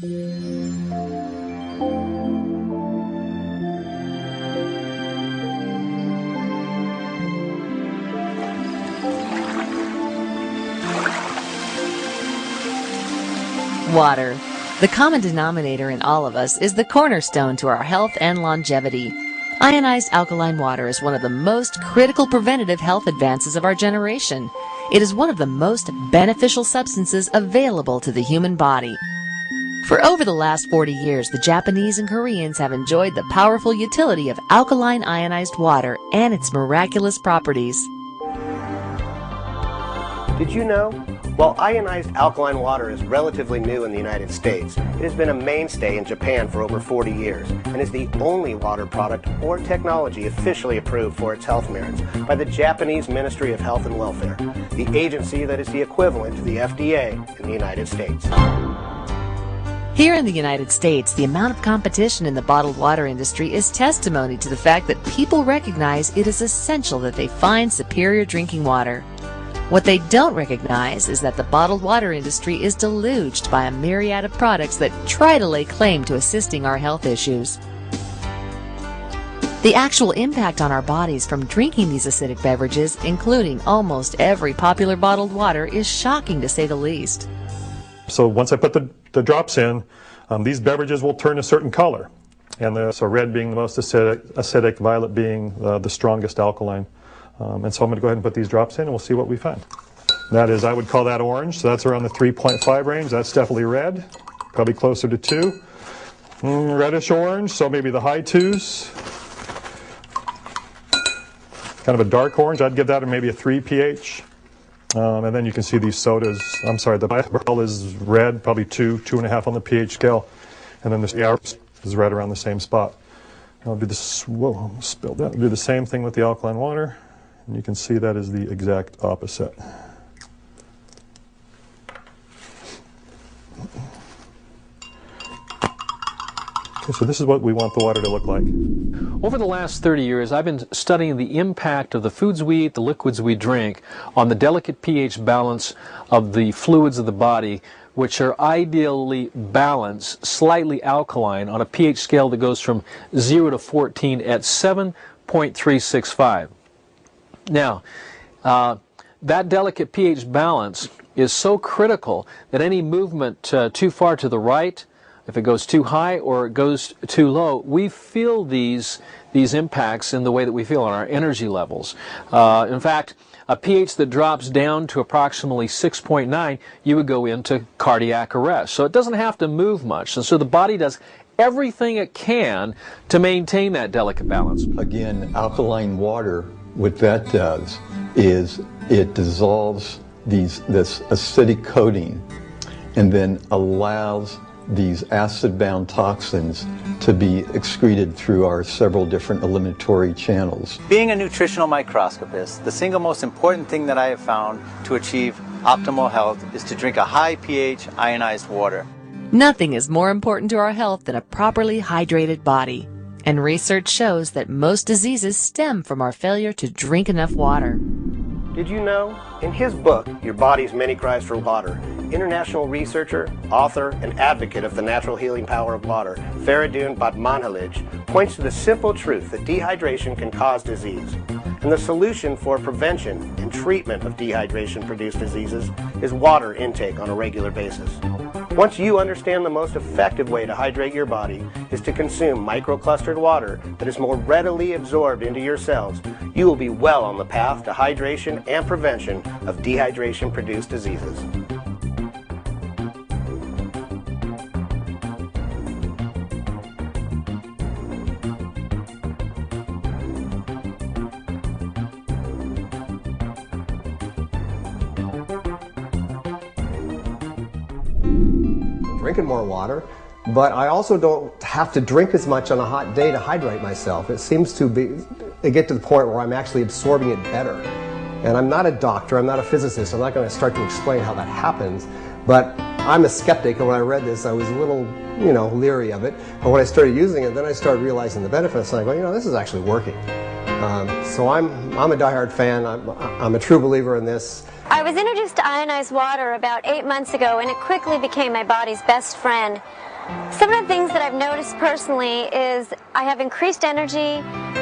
Water. The common denominator in all of us is the cornerstone to our health and longevity. Ionized alkaline water is one of the most critical preventative health advances of our generation. It is one of the most beneficial substances available to the human body. For over the last 40 years, the Japanese and Koreans have enjoyed the powerful utility of alkaline ionized water and its miraculous properties. Did you know? While ionized alkaline water is relatively new in the United States, it has been a mainstay in Japan for over 40 years and is the only water product or technology officially approved for its health merits by the Japanese Ministry of Health and Welfare, the agency that is the equivalent to the FDA in the United States. Here in the United States, the amount of competition in the bottled water industry is testimony to the fact that people recognize it is essential that they find superior drinking water. What they don't recognize is that the bottled water industry is deluged by a myriad of products that try to lay claim to assisting our health issues. The actual impact on our bodies from drinking these acidic beverages, including almost every popular bottled water, is shocking to say the least. So once I put the drops in, these beverages will turn a certain color. And so red being the most acidic, violet being the strongest alkaline. And so I'm going to go ahead and put these drops in and we'll see what we find. That is, I would call that orange, so that's around the 3.5 range. That's definitely red, probably closer to 2. Reddish orange, so maybe the high 2s. Kind of a dark orange, I'd give that maybe a 3 pH. And then you can see these sodas, I'm sorry, the barrel is red, probably 2, 2.5 on the pH scale. And then this is right around the same spot. I'll do this, whoa, spilled that. I'll do the same thing with the alkaline water. And you can see that is the exact opposite. Okay, so this is what we want the water to look like. Over the last 30 years, I've been studying the impact of the foods we eat, the liquids we drink, on the delicate pH balance of the fluids of the body, which are ideally balanced, slightly alkaline, on a pH scale that goes from 0 to 14 at 7.365. Now, that delicate pH balance is so critical that any movement too far to the right, if it goes too high or it goes too low, we feel these impacts in the way that we feel on our energy levels. In fact, a pH that drops down to approximately 6.9, you would go into cardiac arrest. So it doesn't have to move much. And so the body does everything it can to maintain that delicate balance. Again, alkaline water, what that does is it dissolves this acidic coating and then allows these acid-bound toxins to be excreted through our several different eliminatory channels. Being a nutritional microscopist, the single most important thing that I have found to achieve optimal health is to drink a high pH ionized water. Nothing is more important to our health than a properly hydrated body. And research shows that most diseases stem from our failure to drink enough water. Did you know? In his book, Your Body's Many Cries for Water, international researcher, author, and advocate of the natural healing power of water, Faridun Batmanhalij, points to the simple truth that dehydration can cause disease. And the solution for prevention and treatment of dehydration-produced diseases is water intake on a regular basis. Once you understand the most effective way to hydrate your body is to consume microclustered water that is more readily absorbed into your cells, you will be well on the path to hydration and prevention of dehydration-produced diseases. Drinking more water, but I also don't have to drink as much on a hot day to hydrate myself. It seems to get to the point where I'm actually absorbing it better. And I'm not a doctor, I'm not a physicist, I'm not going to start to explain how that happens, but I'm a skeptic, and when I read this I was a little, leery of it. But when I started using it, then I started realizing the benefits, and I go, this is actually working. So I'm a diehard fan, I'm a true believer in this. I was introduced to ionized water about 8 months ago, and it quickly became my body's best friend. Some of the things that I've noticed personally is I have increased energy,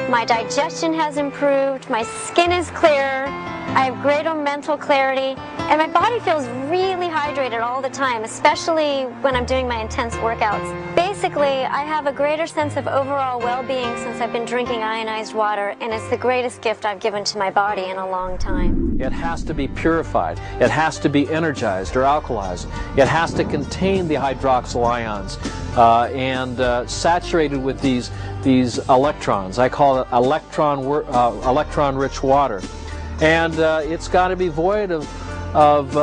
my digestion has improved, my skin is clearer, I have greater mental clarity, and my body feels really hydrated all the time, especially when I'm doing my intense workouts. Basically, I have a greater sense of overall well-being since I've been drinking ionized water, and it's the greatest gift I've given to my body in a long time. It has to be purified. It has to be energized or alkalized. It has to contain the hydroxyl ions and saturated with these electrons. I call it electron-rich water. And it's got to be void of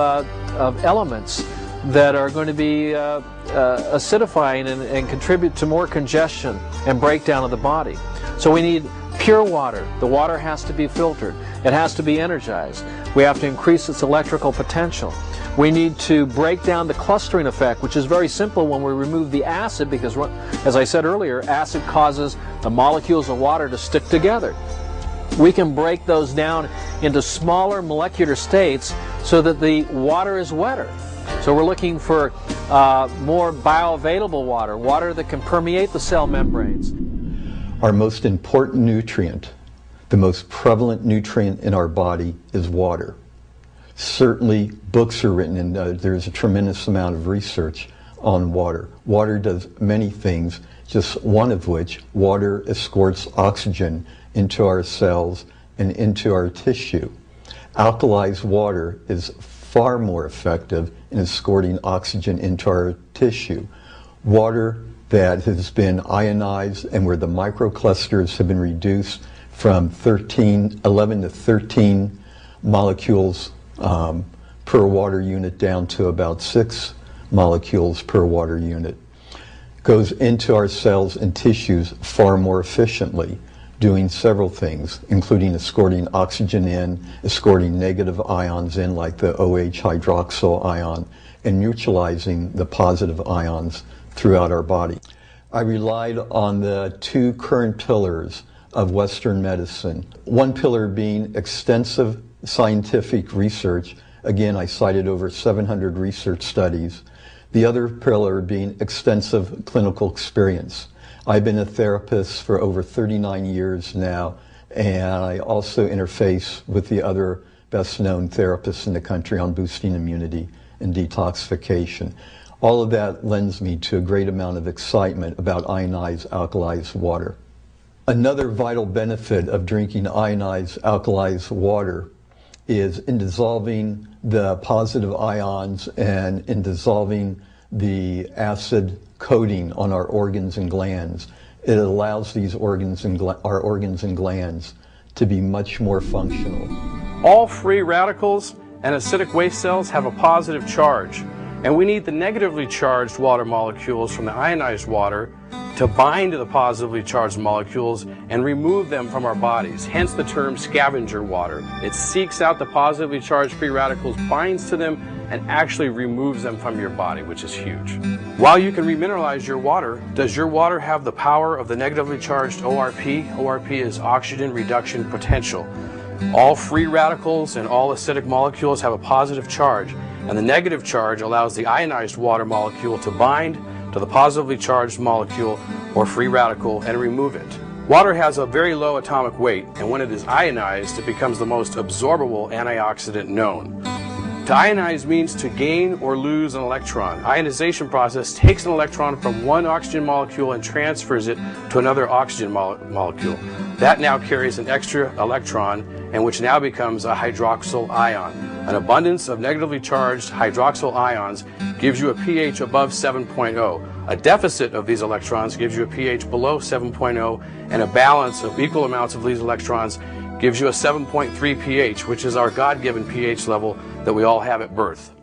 elements that are going to be acidifying and contribute to more congestion and breakdown of the body. So we need pure water. The water has to be filtered. It has to be energized. We have to increase its electrical potential. We need to break down the clustering effect, which is very simple when we remove the acid, because, as I said earlier, acid causes the molecules of water to stick together. We can break those down into smaller molecular states so that the water is wetter. So we're looking for more bioavailable water, water that can permeate the cell membranes. Our most important nutrient, the most prevalent nutrient in our body, is water. Certainly books are written and there's a tremendous amount of research on water. Water does many things, just one of which, water escorts oxygen into our cells and into our tissue. Alkalized water is far more effective in escorting oxygen into our tissue. Water that has been ionized and where the microclusters have been reduced from 11 to 13 molecules per water unit down to about 6 molecules per water unit, goes into our cells and tissues far more efficiently, doing several things, including escorting oxygen in, escorting negative ions in like the OH hydroxyl ion, and neutralizing the positive ions throughout our body. I relied on the two current pillars of Western medicine. One pillar being extensive scientific research. Again, I cited over 700 research studies. The other pillar being extensive clinical experience. I've been a therapist for over 39 years now, and I also interface with the other best-known therapists in the country on boosting immunity and detoxification. All of that lends me to a great amount of excitement about ionized alkalized water. Another vital benefit of drinking ionized alkalized water is in dissolving the positive ions and in dissolving the acid coating on our organs and glands. It allows these organs and our organs and glands to be much more functional. All free radicals and acidic waste cells have a positive charge, and we need the negatively charged water molecules from the ionized water to bind to the positively charged molecules and remove them from our bodies, hence the term scavenger water. It seeks out the positively charged free radicals, binds to them, and actually removes them from your body, which is huge. While you can remineralize your water, does your water have the power of the negatively charged ORP? ORP is oxygen reduction potential. All free radicals and all acidic molecules have a positive charge, and the negative charge allows the ionized water molecule to bind to the positively charged molecule or free radical and remove it. Water has a very low atomic weight, and when it is ionized, it becomes the most absorbable antioxidant known. To ionize means to gain or lose an electron. Ionization process takes an electron from one oxygen molecule and transfers it to another oxygen molecule. That now carries an extra electron, and which now becomes a hydroxyl ion. An abundance of negatively charged hydroxyl ions gives you a pH above 7.0. A deficit of these electrons gives you a pH below 7.0, and a balance of equal amounts of these electrons gives you a 7.3 pH, which is our God-given pH level that we all have at birth.